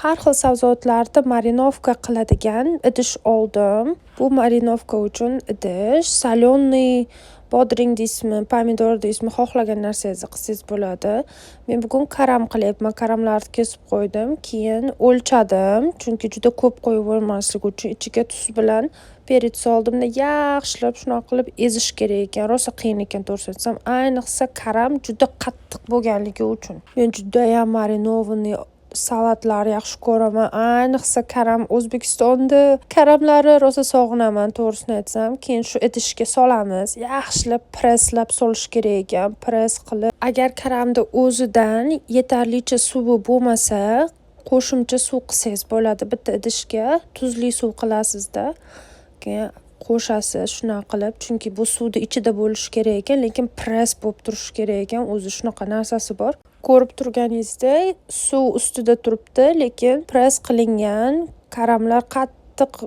Har xil sabzavotlarni marinovka qiladigan idish oldim. Bu marinovka uchun idish soленый bodring deysizmi, pomidor deysizmi, xohlagan narsangizni qilsangiz bo'ladi. Men bugun karam qilyapman. Karamlarni kesib qo'ydim. Keyin o'lchadim, chunki juda ko'p qo'yib yubormaslik uchun ichiga tuz bilan perits soldimda yaxshilab shunaqa qilib ezish kerak ekan. Rosa qiyin ekan to'g'risini aytsam. Ayniqsa karam juda qattiq bo'lganligi uchun. Men judayam marinovniy salatlar yaxshi ko'raman. Ayniqsa karam. O'zbekistonda karamlari rosa sog'inaman to'g'risini aytsam. Keyin shu idishga solamiz. Yaxshilab presslab solish kerak ekan. Press qilib. Agar karamda o'zidan yetarlicha suvi bo'lmasa, qo'shimcha suv qilsangiz bo'ladi. Bitta idishga tuzli suv qilasizda. Keyin qo'shasiz shunaqa qilib, chunki bu suvni ichida bo'lishi kerak ekan, lekin press bo'lib turishi kerak ekan. O'zi shunaqa narsasi bor. Ko'rib turganingizdek, suv ustida turibdi, lekin press qilingan karamlar qattiq